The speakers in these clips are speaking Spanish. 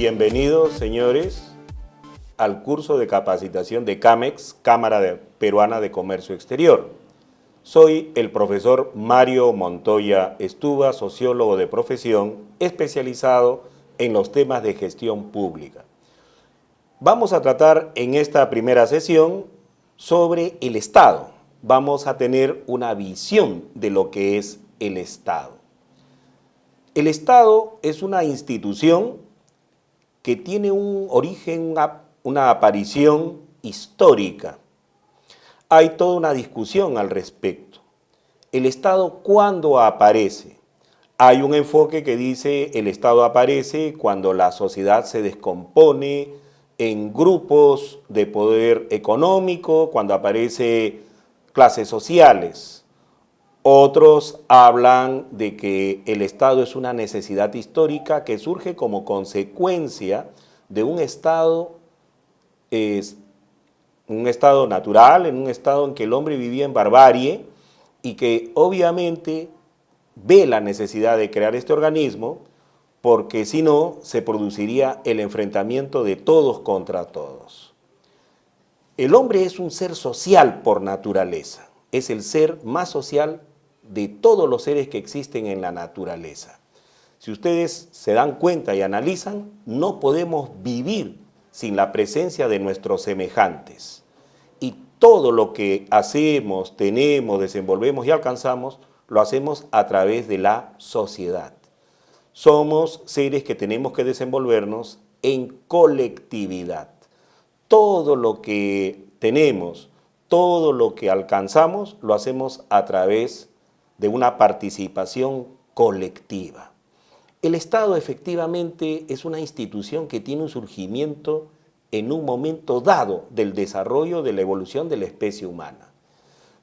Bienvenidos, señores, al curso de capacitación de CAMEX, Peruana de Comercio Exterior. Soy el profesor Mario Montoya Estuba, sociólogo de profesión, especializado en los temas de gestión pública. Vamos a tratar en esta primera sesión sobre el Estado. Vamos a tener una visión de lo que es el Estado. El Estado es una institución que tiene un origen, una aparición histórica. Hay toda una discusión al respecto. ¿El Estado cuándo aparece? Hay un enfoque que dice el Estado aparece cuando la sociedad se descompone en grupos de poder económico, cuando aparece clases sociales. Otros hablan de que el Estado es una necesidad histórica que surge como consecuencia de un estado natural, en un estado en que el hombre vivía en barbarie y que obviamente ve la necesidad de crear este organismo porque si no se produciría el enfrentamiento de todos contra todos. El hombre es un ser social por naturaleza, es el ser más social de todos los seres que existen en la naturaleza. Si ustedes se dan cuenta y analizan, no podemos vivir sin la presencia de nuestros semejantes. Y todo lo que hacemos, tenemos, desenvolvemos y alcanzamos, lo hacemos a través de la sociedad. Somos seres que tenemos que desenvolvernos en colectividad. Todo lo que tenemos, todo lo que alcanzamos, lo hacemos a través de una participación colectiva. El Estado efectivamente es una institución que tiene un surgimiento en un momento dado del desarrollo de la evolución de la especie humana.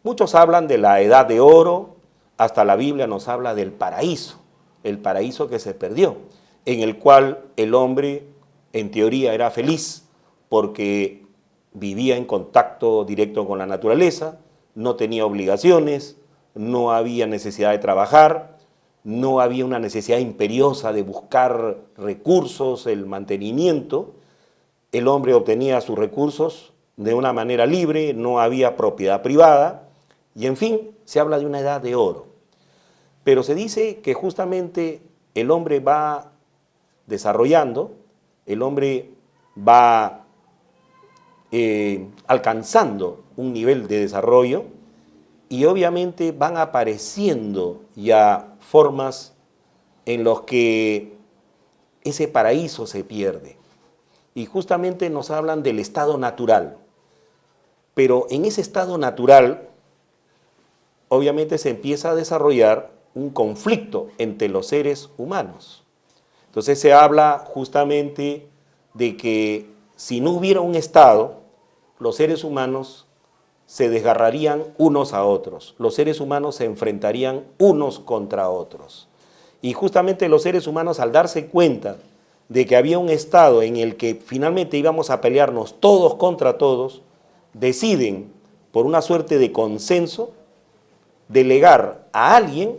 Muchos hablan de la edad de oro, hasta la Biblia nos habla del paraíso, el paraíso que se perdió, en el cual el hombre en teoría era feliz porque vivía en contacto directo con la naturaleza, no tenía obligaciones, no había necesidad de trabajar, no había una necesidad imperiosa de buscar recursos, el mantenimiento. El hombre obtenía sus recursos de una manera libre, no había propiedad privada y en fin, se habla de una edad de oro. Pero se dice que justamente el hombre va desarrollando, el hombre va alcanzando un nivel de desarrollo y obviamente van apareciendo ya formas en las que ese paraíso se pierde. Y justamente nos hablan del estado natural. Pero en ese estado natural, obviamente se empieza a desarrollar un conflicto entre los seres humanos. Entonces se habla justamente de que si no hubiera un estado, los seres humanos se desgarrarían unos a otros, los seres humanos se enfrentarían unos contra otros. Y justamente los seres humanos, al darse cuenta de que había un estado en el que finalmente íbamos a pelearnos todos contra todos, deciden, por una suerte de consenso, delegar a alguien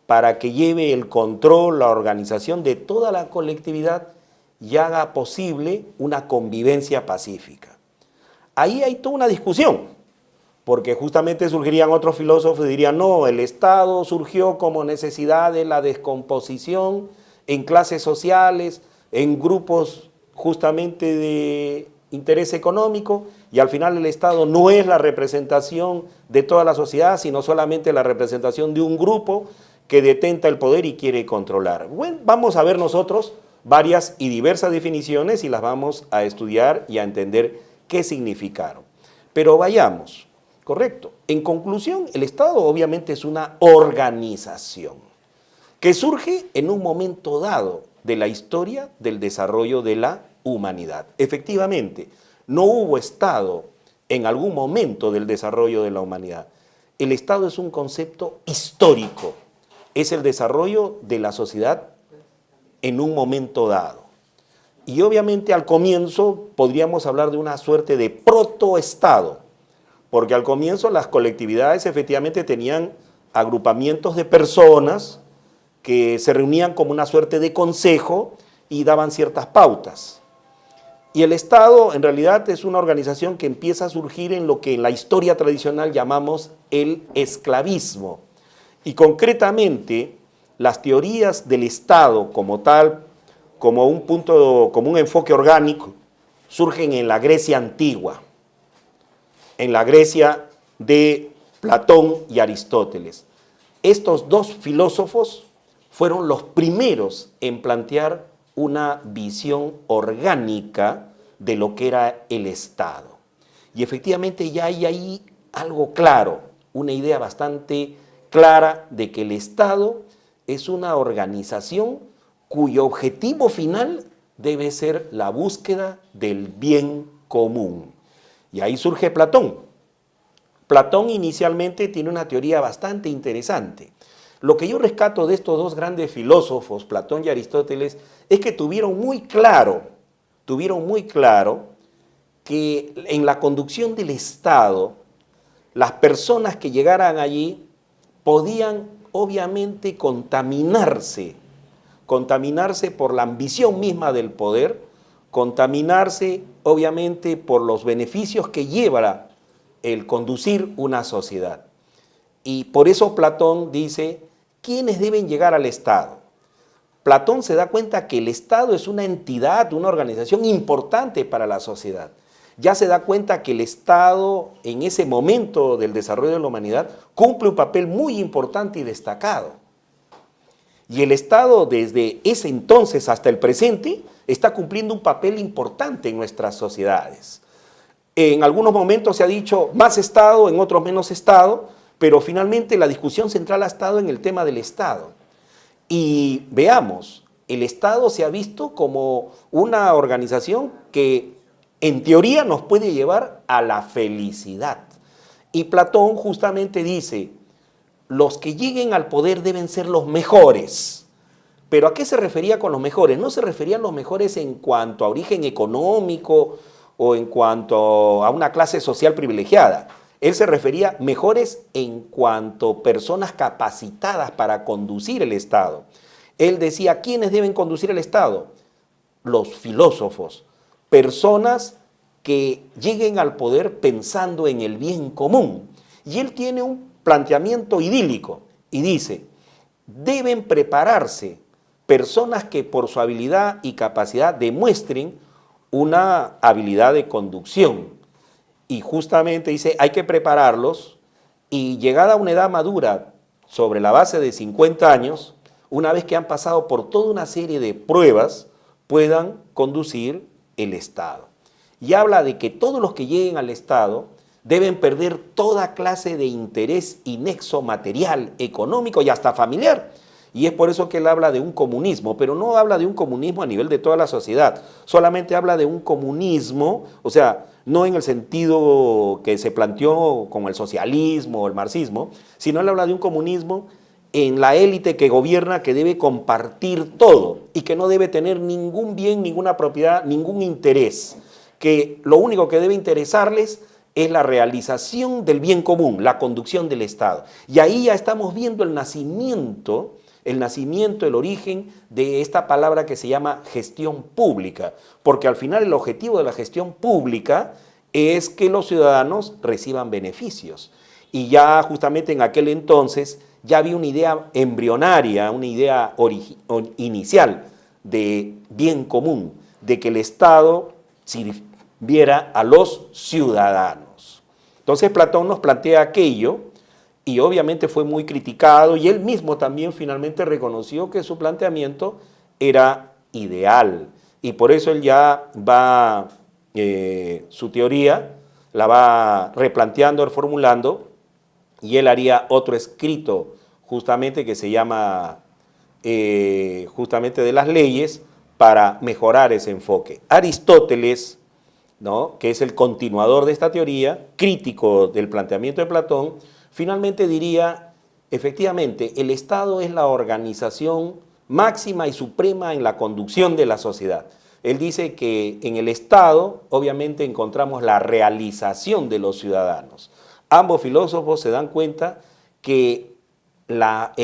para que lleve el control, la organización de toda la colectividad y haga posible una convivencia pacífica. Ahí hay toda una discusión, porque justamente surgirían otros filósofos y dirían, no, el Estado surgió como necesidad de la descomposición en clases sociales, en grupos justamente de interés económico, y al final el Estado no es la representación de toda la sociedad, sino solamente la representación de un grupo que detenta el poder y quiere controlar. Bueno, vamos a ver nosotros varias y diversas definiciones y las vamos a estudiar y a entender qué significaron. Pero vayamos. Correcto. En conclusión, el Estado obviamente es una organización que surge en un momento dado de la historia del desarrollo de la humanidad. Efectivamente, no hubo Estado en algún momento del desarrollo de la humanidad. El Estado es un concepto histórico, es el desarrollo de la sociedad en un momento dado. Y obviamente al comienzo podríamos hablar de una suerte de protoestado, porque al comienzo las colectividades efectivamente tenían agrupamientos de personas que se reunían como una suerte de consejo y daban ciertas pautas. Y el Estado en realidad es una organización que empieza a surgir en lo que en la historia tradicional llamamos el esclavismo. Y concretamente, las teorías del Estado como tal, como un enfoque orgánico, surgen en la Grecia antigua, en la Grecia de Platón y Aristóteles. Estos dos filósofos fueron los primeros en plantear una visión orgánica de lo que era el Estado. Y efectivamente ya hay ahí algo claro, una idea bastante clara de que el Estado es una organización cuyo objetivo final debe ser la búsqueda del bien común. Y ahí surge Platón. Platón inicialmente tiene una teoría bastante interesante. Lo que yo rescato de estos dos grandes filósofos, Platón y Aristóteles, es que tuvieron muy claro que en la conducción del Estado, las personas que llegaran allí podían obviamente contaminarse por la ambición misma del poder, contaminarse obviamente por los beneficios que lleva el conducir una sociedad. Y por eso Platón dice, ¿quiénes deben llegar al Estado? Platón se da cuenta que el Estado es una entidad, una organización importante para la sociedad. Ya se da cuenta que el Estado, en ese momento del desarrollo de la humanidad, cumple un papel muy importante y destacado. Y el Estado, desde ese entonces hasta el presente, está cumpliendo un papel importante en nuestras sociedades. En algunos momentos se ha dicho más Estado, en otros menos Estado, pero finalmente la discusión central ha estado en el tema del Estado. Y veamos, el Estado se ha visto como una organización que en teoría nos puede llevar a la felicidad. Y Platón justamente dice, los que lleguen al poder deben ser los mejores. ¿Pero a qué se refería con los mejores? No se refería a los mejores en cuanto a origen económico o en cuanto a una clase social privilegiada. Él se refería mejores en cuanto a personas capacitadas para conducir el Estado. Él decía, ¿quiénes deben conducir el Estado? Los filósofos, personas que lleguen al poder pensando en el bien común. Y él tiene un planteamiento idílico y dice, deben prepararse personas que por su habilidad y capacidad demuestren una habilidad de conducción. Y justamente dice, hay que prepararlos y llegada a una edad madura, sobre la base de 50 años, una vez que han pasado por toda una serie de pruebas, puedan conducir el Estado. Y habla de que todos los que lleguen al Estado deben perder toda clase de interés y nexo material, económico y hasta familiar. Y es por eso que él habla de un comunismo, pero no habla de un comunismo a nivel de toda la sociedad, solamente habla de un comunismo, o sea, no en el sentido que se planteó como el socialismo o el marxismo, sino él habla de un comunismo en la élite que gobierna, que debe compartir todo y que no debe tener ningún bien, ninguna propiedad, ningún interés, que lo único que debe interesarles es la realización del bien común, la conducción del Estado. Y ahí ya estamos viendo el nacimiento, el origen de esta palabra que se llama gestión pública, porque al final el objetivo de la gestión pública es que los ciudadanos reciban beneficios. Y ya justamente en aquel entonces ya había una idea embrionaria, una idea inicial de bien común, de que el Estado sirviera a los ciudadanos. Entonces Platón nos plantea aquello y obviamente fue muy criticado y él mismo también finalmente reconoció que su planteamiento era ideal y por eso él ya va, su teoría la va replanteando, reformulando y él haría otro escrito justamente que se llama justamente de las leyes para mejorar ese enfoque. Aristóteles, ¿no?, que es el continuador de esta teoría, crítico del planteamiento de Platón, finalmente diría, efectivamente, el Estado es la organización máxima y suprema en la conducción de la sociedad. Él dice que en el Estado, obviamente, encontramos la realización de los ciudadanos. Ambos filósofos se dan cuenta que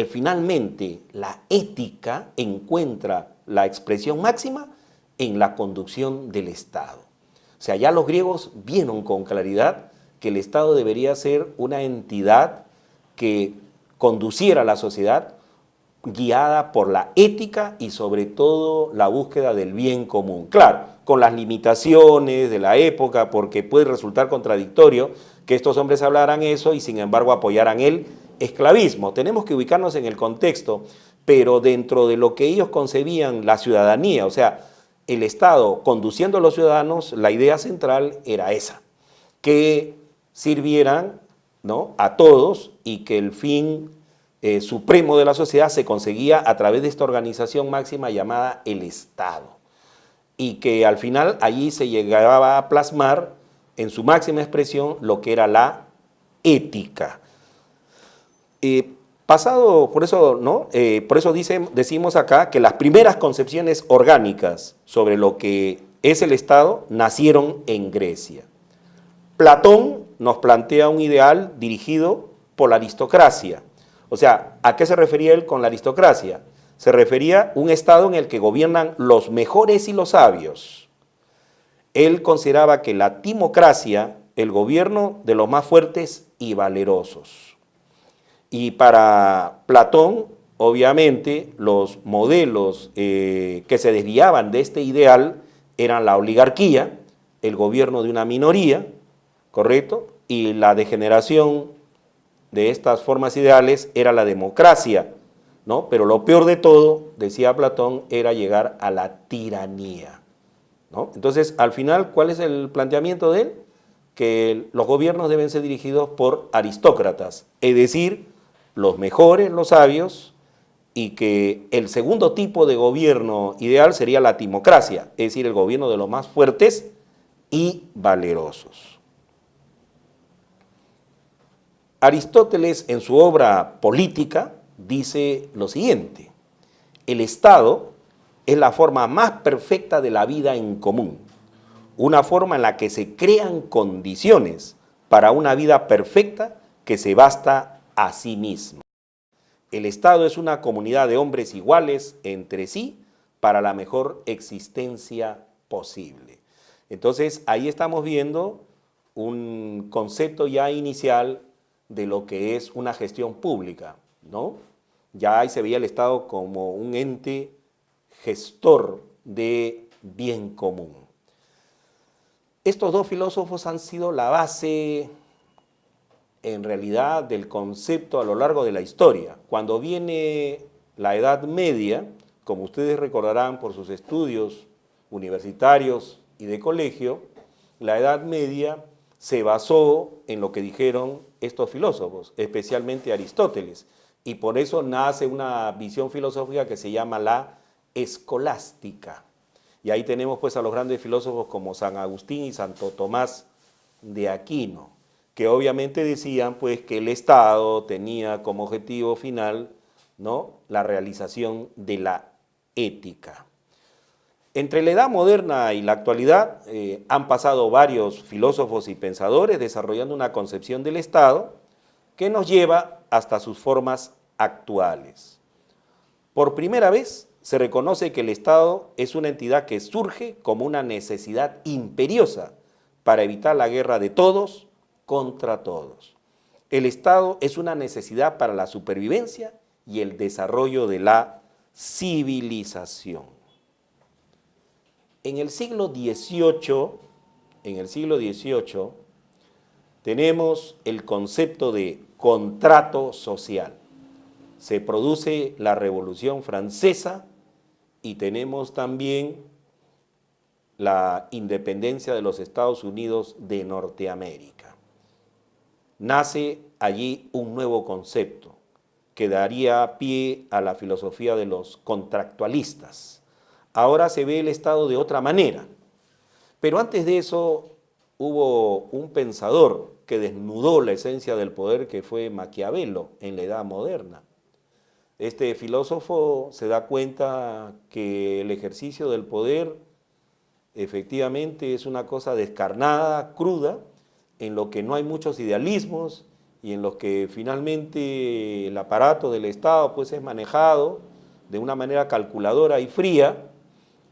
finalmente la ética encuentra la expresión máxima en la conducción del Estado. O sea, ya los griegos vieron con claridad que el Estado debería ser una entidad que conduciera a la sociedad guiada por la ética y sobre todo la búsqueda del bien común. Claro, con las limitaciones de la época, porque puede resultar contradictorio que estos hombres hablaran eso y sin embargo apoyaran el esclavismo. Tenemos que ubicarnos en el contexto, pero dentro de lo que ellos concebían la ciudadanía, o sea, el Estado conduciendo a los ciudadanos, la idea central era esa, que sirvieran, ¿no?, a todos y que el fin supremo de la sociedad se conseguía a través de esta organización máxima llamada el Estado. Y que al final allí se llegaba a plasmar en su máxima expresión lo que era la ética. Pasado, por eso, ¿no? Por eso decimos acá que las primeras concepciones orgánicas sobre lo que es el Estado nacieron en Grecia. Platón nos plantea un ideal dirigido por la aristocracia. O sea, ¿a qué se refería él con la aristocracia? Se refería a un Estado en el que gobiernan los mejores y los sabios. Él consideraba que la timocracia, el gobierno de los más fuertes y valerosos. Y para Platón, obviamente, los modelos que se desviaban de este ideal eran la oligarquía, el gobierno de una minoría, ¿correcto? Y la degeneración de estas formas ideales era la democracia, ¿no? Pero lo peor de todo, decía Platón, era llegar a la tiranía, ¿no? Entonces, al final, ¿cuál es el planteamiento de él? Que los gobiernos deben ser dirigidos por aristócratas, es decir, los mejores, los sabios, y que el segundo tipo de gobierno ideal sería la timocracia, es decir, el gobierno de los más fuertes y valerosos. Aristóteles, en su obra Política, dice lo siguiente: el Estado es la forma más perfecta de la vida en común, una forma en la que se crean condiciones para una vida perfecta que se basta a sí misma. El Estado es una comunidad de hombres iguales entre sí para la mejor existencia posible. Entonces, ahí estamos viendo un concepto ya inicial de lo que es una gestión pública, ¿no? Ya ahí se veía el Estado como un ente gestor de bien común. Estos dos filósofos han sido la base, en realidad, del concepto a lo largo de la historia. Cuando viene la Edad Media, como ustedes recordarán por sus estudios universitarios y de colegio, la Edad Media se basó en lo que dijeron estos filósofos, especialmente Aristóteles, y por eso nace una visión filosófica que se llama la escolástica. Y ahí tenemos pues a los grandes filósofos como San Agustín y Santo Tomás de Aquino, que obviamente decían pues que el Estado tenía como objetivo final, ¿no?, la realización de la ética. Entre la edad moderna y la actualidad han pasado varios filósofos y pensadores desarrollando una concepción del Estado que nos lleva hasta sus formas actuales. Por primera vez se reconoce que el Estado es una entidad que surge como una necesidad imperiosa para evitar la guerra de todos contra todos. El Estado es una necesidad para la supervivencia y el desarrollo de la civilización. En el siglo XVIII, tenemos el concepto de contrato social. Se produce la Revolución Francesa y tenemos también la independencia de los Estados Unidos de Norteamérica. Nace allí un nuevo concepto que daría pie a la filosofía de los contractualistas. Ahora se ve el Estado de otra manera, pero antes de eso hubo un pensador que desnudó la esencia del poder, que fue Maquiavelo en la Edad Moderna. Este filósofo se da cuenta que el ejercicio del poder efectivamente es una cosa descarnada, cruda, en lo que no hay muchos idealismos y en los que finalmente el aparato del Estado pues es manejado de una manera calculadora y fría,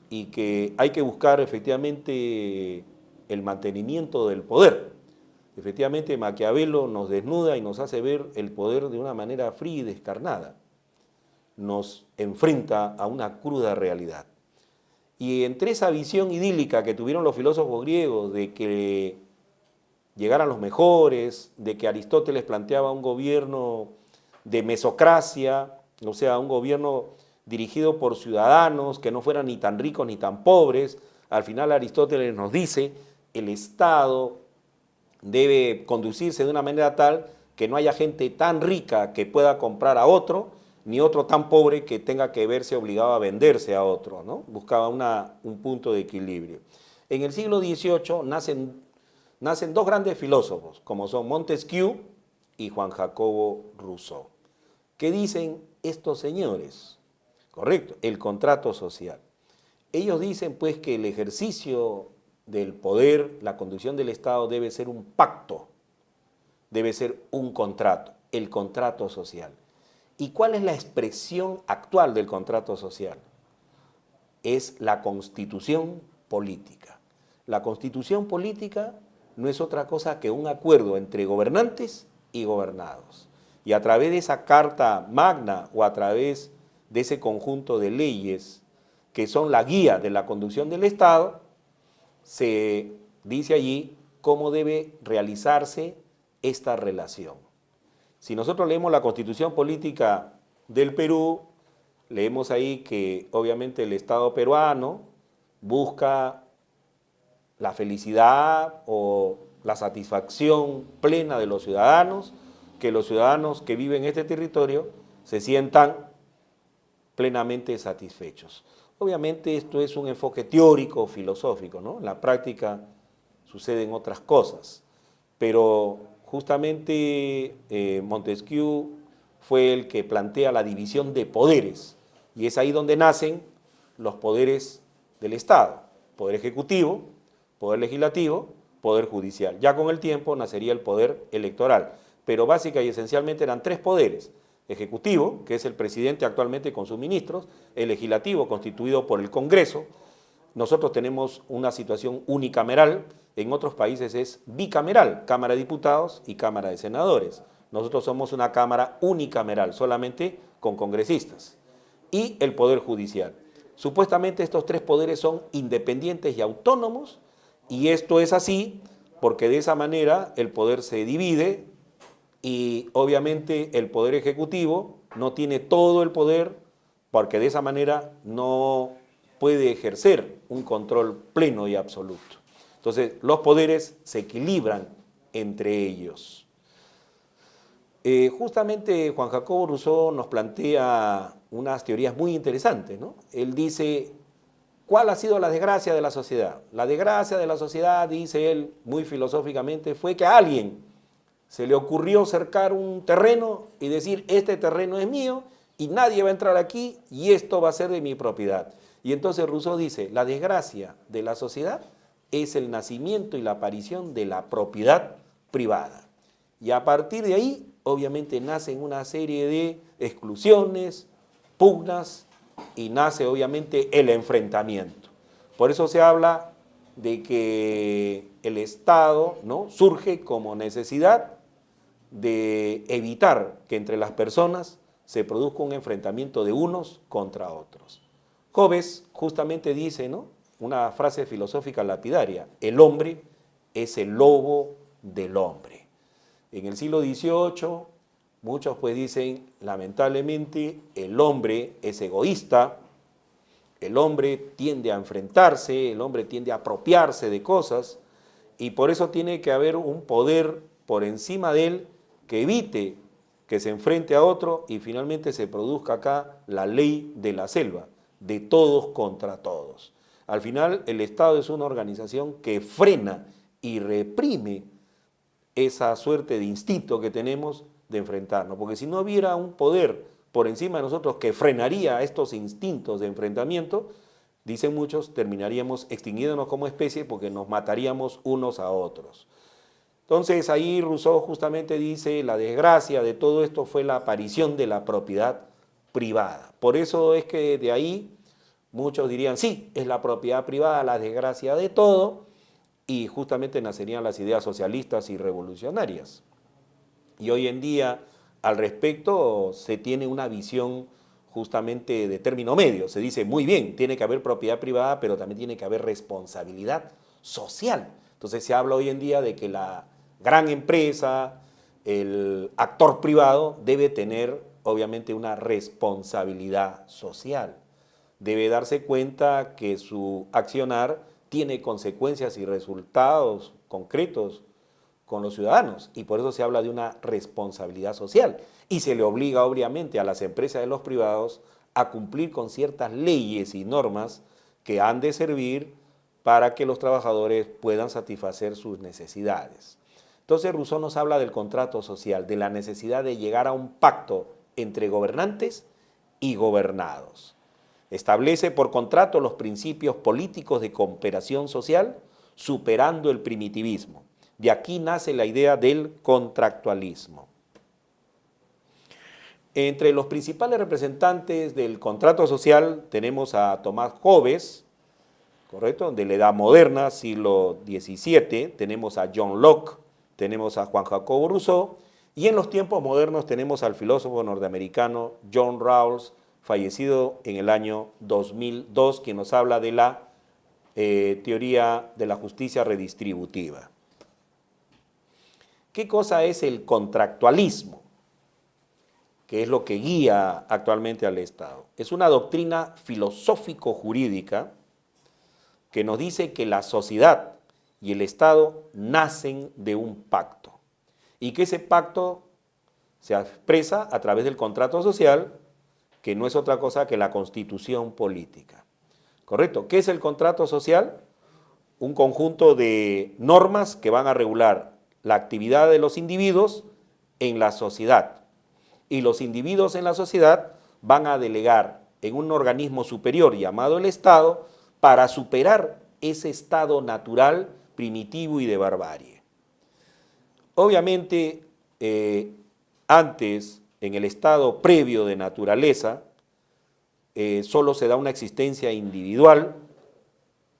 y que hay que buscar efectivamente el mantenimiento del poder. Efectivamente, Maquiavelo nos desnuda y nos hace ver el poder de una manera fría y descarnada. Nos enfrenta a una cruda realidad. Y entre esa visión idílica que tuvieron los filósofos griegos de que llegaran los mejores, de que Aristóteles planteaba un gobierno de mesocracia, o sea, un gobierno dirigido por ciudadanos que no fueran ni tan ricos ni tan pobres. Al final Aristóteles nos dice, el Estado debe conducirse de una manera tal que no haya gente tan rica que pueda comprar a otro, ni otro tan pobre que tenga que verse obligado a venderse a otro, ¿no? Buscaba un punto de equilibrio. En el siglo XVIII nacen dos grandes filósofos, como son Montesquieu y Juan Jacobo Rousseau. ¿Qué dicen estos señores? Correcto, el contrato social. Ellos dicen pues que el ejercicio del poder, la conducción del Estado debe ser un pacto, debe ser un contrato, el contrato social. ¿Y cuál es la expresión actual del contrato social? Es la constitución política. La constitución política no es otra cosa que un acuerdo entre gobernantes y gobernados. Y a través de esa carta magna o a través de ese conjunto de leyes que son la guía de la conducción del Estado, se dice allí cómo debe realizarse esta relación. Si nosotros leemos la Constitución Política del Perú, leemos ahí que obviamente el Estado peruano busca la felicidad o la satisfacción plena de los ciudadanos, que los ciudadanos que viven en este territorio se sientan plenamente satisfechos. Obviamente esto es un enfoque teórico, filosófico, ¿no? En la práctica suceden otras cosas, pero justamente Montesquieu fue el que plantea la división de poderes, y es ahí donde nacen los poderes del Estado: poder ejecutivo, poder legislativo, poder judicial. Ya con el tiempo nacería el poder electoral, pero básica y esencialmente eran tres poderes: ejecutivo, que es el presidente actualmente con sus ministros; el legislativo, constituido por el Congreso. Nosotros tenemos una situación unicameral, en otros países es bicameral, Cámara de Diputados y Cámara de Senadores. Nosotros somos una Cámara unicameral, solamente con congresistas. Y el Poder Judicial. Supuestamente estos tres poderes son independientes y autónomos, y esto es así porque de esa manera el poder se divide. Y obviamente el Poder Ejecutivo no tiene todo el poder, porque de esa manera no puede ejercer un control pleno y absoluto. Entonces, los poderes se equilibran entre ellos. Justamente Juan Jacobo Rousseau nos plantea unas teorías muy interesantes, ¿no? Él dice, ¿cuál ha sido la desgracia de la sociedad? La desgracia de la sociedad, dice él muy filosóficamente, fue que a alguien se le ocurrió cercar un terreno y decir, este terreno es mío y nadie va a entrar aquí y esto va a ser de mi propiedad. Y entonces Rousseau dice, la desgracia de la sociedad es el nacimiento y la aparición de la propiedad privada. Y a partir de ahí, obviamente, nacen una serie de exclusiones, pugnas, y nace obviamente el enfrentamiento. Por eso se habla de que el Estado, ¿no?, surge como necesidad de evitar que entre las personas se produzca un enfrentamiento de unos contra otros. Hobbes justamente dice, ¿no?, una frase filosófica lapidaria: el hombre es el lobo del hombre. En el siglo XVIII, muchos pues dicen, lamentablemente, el hombre es egoísta, el hombre tiende a enfrentarse, el hombre tiende a apropiarse de cosas, y por eso tiene que haber un poder por encima de él que evite que se enfrente a otro y finalmente se produzca acá la ley de la selva, de todos contra todos. Al final, el Estado es una organización que frena y reprime esa suerte de instinto que tenemos de enfrentarnos, porque si no hubiera un poder por encima de nosotros que frenaría estos instintos de enfrentamiento, dicen muchos, terminaríamos extinguiéndonos como especie porque nos mataríamos unos a otros. Entonces ahí Rousseau justamente dice, la desgracia de todo esto fue la aparición de la propiedad privada. Por eso es que de ahí muchos dirían, sí, es la propiedad privada la desgracia de todo, y justamente nacerían las ideas socialistas y revolucionarias. Y hoy en día, al respecto, se tiene una visión justamente de término medio. Se dice, muy bien, tiene que haber propiedad privada, pero también tiene que haber responsabilidad social. Entonces se habla hoy en día de que la gran empresa, el actor privado, debe tener obviamente una responsabilidad social. Debe darse cuenta que su accionar tiene consecuencias y resultados concretos con los ciudadanos, y por eso se habla de una responsabilidad social, y se le obliga obviamente a las empresas de los privados a cumplir con ciertas leyes y normas que han de servir para que los trabajadores puedan satisfacer sus necesidades. Entonces Rousseau nos habla del contrato social, de la necesidad de llegar a un pacto entre gobernantes y gobernados. Establece por contrato los principios políticos de cooperación social, superando el primitivismo. De aquí nace la idea del contractualismo. Entre los principales representantes del contrato social tenemos a Tomás Hobbes, ¿correcto?, de la Edad Moderna, siglo XVII, tenemos a John Locke, tenemos a Juan Jacobo Rousseau, y en los tiempos modernos tenemos al filósofo norteamericano John Rawls, fallecido en el año 2002, quien nos habla de la teoría de la justicia redistributiva. ¿Qué cosa es el contractualismo? Que es lo que guía actualmente al Estado. Es una doctrina filosófico-jurídica que nos dice que la sociedad y el Estado nacen de un pacto y que ese pacto se expresa a través del contrato social, que no es otra cosa que la constitución política. ¿Correcto? ¿Qué es el contrato social? Un conjunto de normas que van a regular la actividad de los individuos en la sociedad. Y los individuos en la sociedad van a delegar en un organismo superior llamado el Estado para superar ese estado natural, primitivo y de barbarie. Obviamente, antes, en el estado previo de naturaleza, solo se da una existencia individual,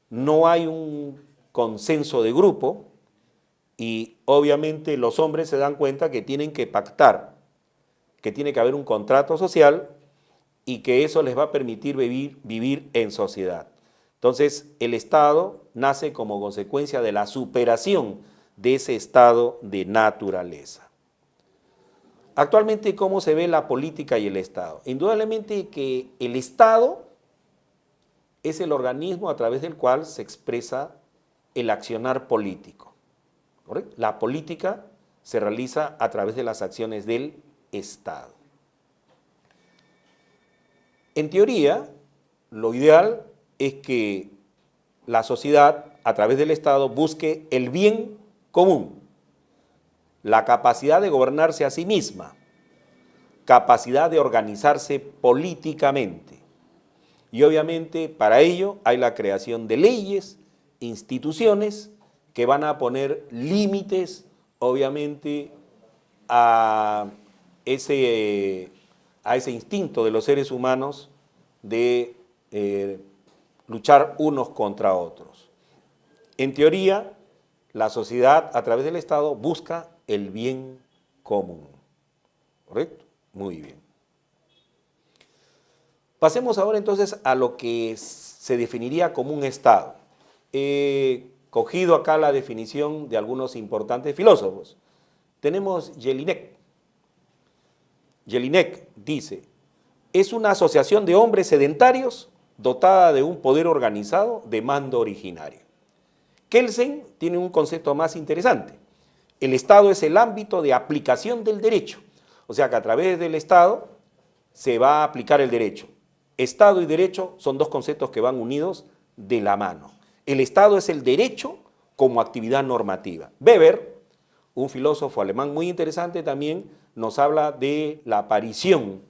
no hay un consenso de grupo, y obviamente los hombres se dan cuenta que tienen que pactar, que tiene que haber un contrato social y que eso les va a permitir vivir en sociedad. Entonces, el Estado nace como consecuencia de la superación de ese estado de naturaleza. Actualmente, ¿cómo se ve la política y el Estado? Indudablemente que el Estado es el organismo a través del cual se expresa el accionar político. ¿Correcto? La política se realiza a través de las acciones del Estado. En teoría, lo ideal es que la sociedad, a través del Estado, busque el bien común, la capacidad de gobernarse a sí misma, capacidad de organizarse políticamente. Y obviamente para ello hay la creación de leyes, instituciones que van a poner límites, obviamente, a ese instinto de los seres humanos de luchar unos contra otros. En teoría, la sociedad a través del Estado busca el bien común. ¿Correcto? Muy bien. Pasemos ahora entonces a lo que se definiría como un Estado. He cogido acá la definición de algunos importantes filósofos. Tenemos Jelinek. Jelinek dice, es una asociación de hombres sedentarios dotada de un poder organizado de mando originario. Kelsen tiene un concepto más interesante. El Estado es el ámbito de aplicación del derecho. O sea que a través del Estado se va a aplicar el derecho. Estado y derecho son dos conceptos que van unidos de la mano. El Estado es el derecho como actividad normativa. Weber, un filósofo alemán muy interesante también, nos habla de la aparición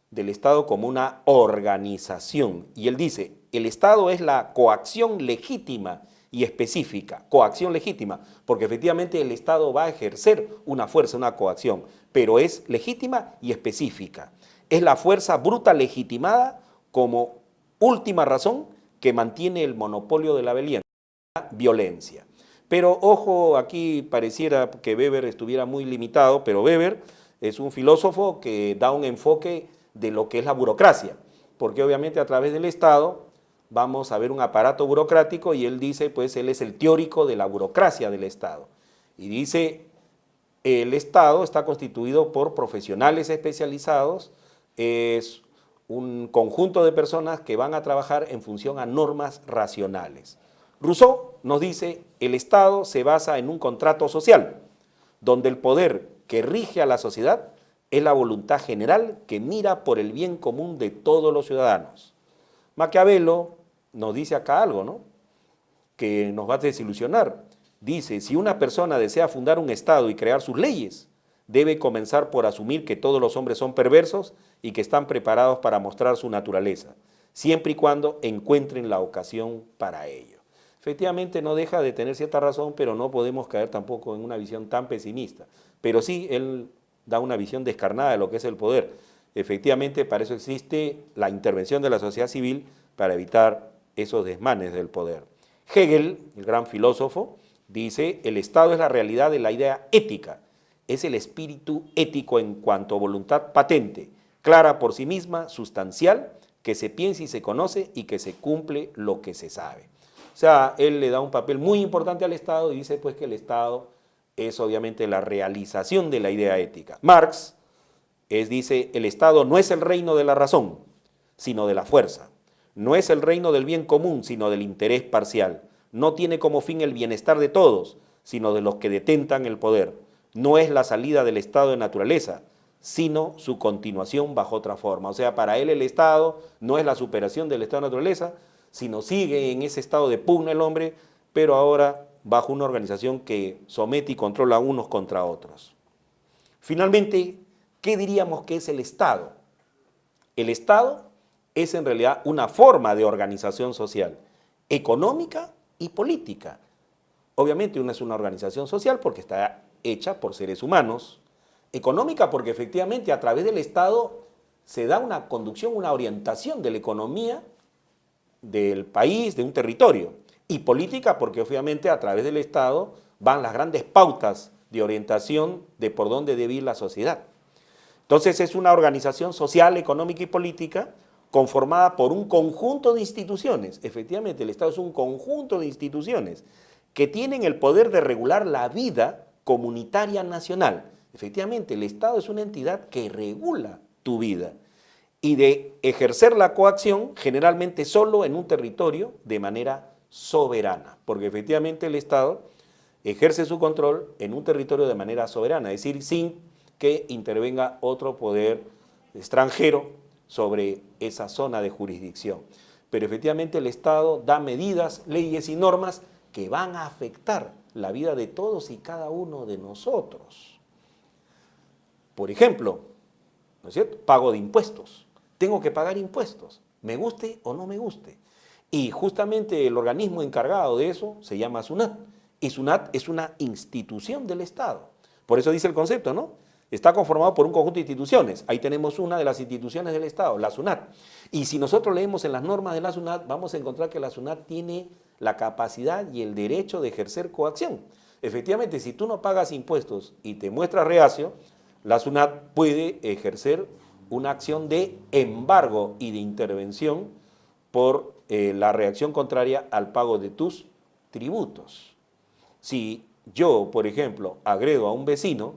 del Estado como una organización. Y él dice, el Estado es la coacción legítima y específica, coacción legítima, porque efectivamente el Estado va a ejercer una fuerza, una coacción, pero es legítima y específica. Es la fuerza bruta legitimada como última razón que mantiene el monopolio de la violencia. Pero ojo, aquí pareciera que Weber estuviera muy limitado, pero Weber es un filósofo que da un enfoque de lo que es la burocracia, porque obviamente a través del Estado vamos a ver un aparato burocrático y él dice, pues él es el teórico de la burocracia del Estado. Y dice, el Estado está constituido por profesionales especializados, es un conjunto de personas que van a trabajar en función a normas racionales. Rousseau nos dice, el Estado se basa en un contrato social, donde el poder que rige a la sociedad es la voluntad general que mira por el bien común de todos los ciudadanos. Maquiavelo nos dice acá algo, ¿no?, que nos va a desilusionar. Dice, si una persona desea fundar un Estado y crear sus leyes, debe comenzar por asumir que todos los hombres son perversos y que están preparados para mostrar su naturaleza, siempre y cuando encuentren la ocasión para ello. Efectivamente no deja de tener cierta razón, pero no podemos caer tampoco en una visión tan pesimista. Pero sí, él da una visión descarnada de lo que es el poder. Efectivamente, para eso existe la intervención de la sociedad civil para evitar esos desmanes del poder. Hegel, el gran filósofo, dice, el Estado es la realidad de la idea ética, es el espíritu ético en cuanto a voluntad patente, clara por sí misma, sustancial, que se piensa y se conoce y que se cumple lo que se sabe. O sea, él le da un papel muy importante al Estado y dice pues que el Estado es obviamente la realización de la idea ética. Marx dice, el Estado no es el reino de la razón, sino de la fuerza. No es el reino del bien común, sino del interés parcial. No tiene como fin el bienestar de todos, sino de los que detentan el poder. No es la salida del estado de naturaleza, sino su continuación bajo otra forma. O sea, para él el Estado no es la superación del estado de naturaleza, sino sigue en ese estado de pugna el hombre, pero ahora bajo una organización que somete y controla a unos contra otros. Finalmente, ¿qué diríamos que es el Estado? El Estado es en realidad una forma de organización social, económica y política. Obviamente una es una organización social porque está hecha por seres humanos, económica porque efectivamente a través del Estado se da una conducción, una orientación de la economía del país, de un territorio, y política porque obviamente a través del Estado van las grandes pautas de orientación de por dónde debe ir la sociedad. Entonces es una organización social, económica y política conformada por un conjunto de instituciones. Efectivamente, el Estado es un conjunto de instituciones que tienen el poder de regular la vida comunitaria nacional. Efectivamente, el Estado es una entidad que regula tu vida y de ejercer la coacción generalmente solo en un territorio de manera soberana, porque efectivamente el Estado ejerce su control en un territorio de manera soberana, es decir, sin que intervenga otro poder extranjero sobre esa zona de jurisdicción. Pero efectivamente el Estado da medidas, leyes y normas que van a afectar la vida de todos y cada uno de nosotros. Por ejemplo, ¿no es cierto?, pago de impuestos. Tengo que pagar impuestos, me guste o no me guste. Y justamente el organismo encargado de eso se llama SUNAT. Y SUNAT es una institución del Estado. Por eso dice el concepto, ¿no? Está conformado por un conjunto de instituciones. Ahí tenemos una de las instituciones del Estado, la SUNAT. Y si nosotros leemos en las normas de la SUNAT, vamos a encontrar que la SUNAT tiene la capacidad y el derecho de ejercer coacción. Efectivamente, si tú no pagas impuestos y te muestras reacio, la SUNAT puede ejercer una acción de embargo y de intervención por la reacción contraria al pago de tus tributos. Si yo, por ejemplo, agredo a un vecino,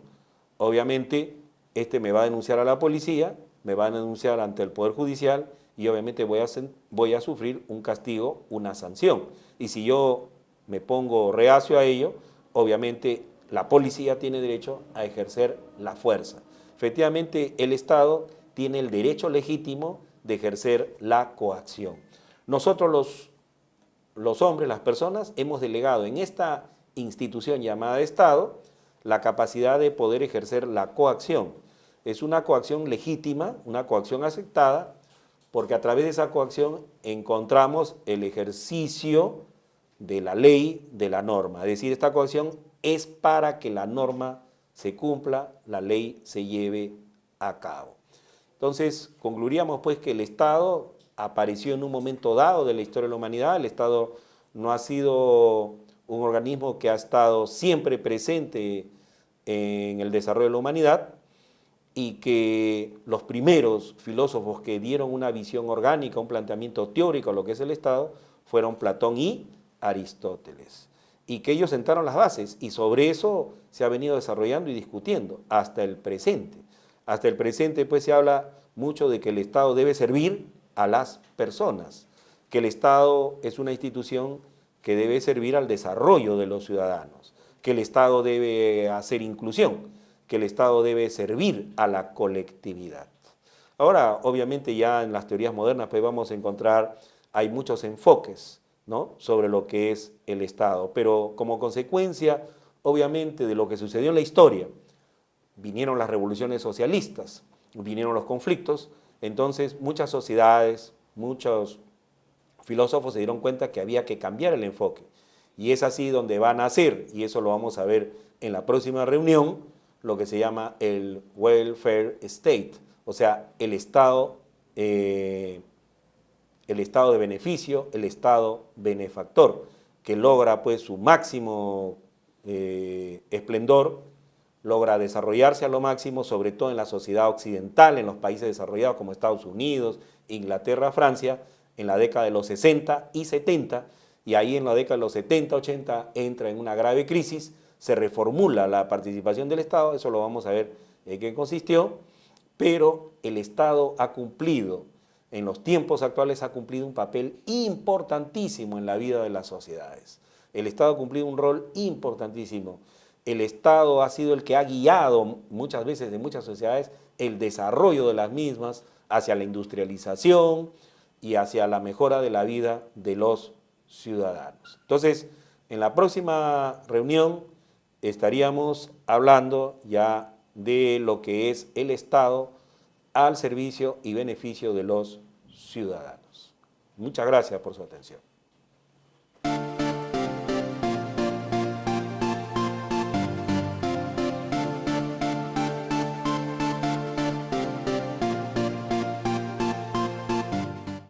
obviamente este me va a denunciar a la policía, me va a denunciar ante el Poder Judicial y obviamente voy a sufrir un castigo, una sanción. Y si yo me pongo reacio a ello, obviamente la policía tiene derecho a ejercer la fuerza. Efectivamente, el Estado tiene el derecho legítimo de ejercer la coacción. Nosotros los hombres, las personas, hemos delegado en esta institución llamada Estado la capacidad de poder ejercer la coacción. Es una coacción legítima, una coacción aceptada, porque a través de esa coacción encontramos el ejercicio de la ley, de la norma. Es decir, esta coacción es para que la norma se cumpla, la ley se lleve a cabo. Entonces, concluiríamos pues que el Estado apareció en un momento dado de la historia de la humanidad. El Estado no ha sido un organismo que ha estado siempre presente en el desarrollo de la humanidad, y que los primeros filósofos que dieron una visión orgánica, un planteamiento teórico a lo que es el Estado, fueron Platón y Aristóteles. Y que ellos sentaron las bases, y sobre eso se ha venido desarrollando y discutiendo hasta el presente. Hasta el presente pues se habla mucho de que el Estado debe servir a las personas, que el Estado es una institución que debe servir al desarrollo de los ciudadanos, que el Estado debe hacer inclusión, que el Estado debe servir a la colectividad. Ahora, obviamente ya en las teorías modernas pues vamos a encontrar, hay muchos enfoques, ¿no?, sobre lo que es el Estado, pero como consecuencia, obviamente, de lo que sucedió en la historia, vinieron las revoluciones socialistas, vinieron los conflictos, entonces muchas sociedades, muchos filósofos se dieron cuenta que había que cambiar el enfoque, y es así donde va a nacer, y eso lo vamos a ver en la próxima reunión, lo que se llama el welfare state, o sea, el Estado de beneficio, el Estado benefactor, que logra pues su máximo esplendor, logra desarrollarse a lo máximo, sobre todo en la sociedad occidental, en los países desarrollados como Estados Unidos, Inglaterra, Francia, en la década de los 60 y 70, y ahí en la década de los 70, 80 entra en una grave crisis, se reformula la participación del Estado, eso lo vamos a ver en qué consistió, pero el Estado ha cumplido, en los tiempos actuales ha cumplido un papel importantísimo en la vida de las sociedades. El Estado ha cumplido un rol importantísimo. El Estado ha sido el que ha guiado muchas veces en muchas sociedades el desarrollo de las mismas hacia la industrialización y hacia la mejora de la vida de los ciudadanos. Entonces, en la próxima reunión estaríamos hablando ya de lo que es el Estado al servicio y beneficio de los ciudadanos. Muchas gracias por su atención.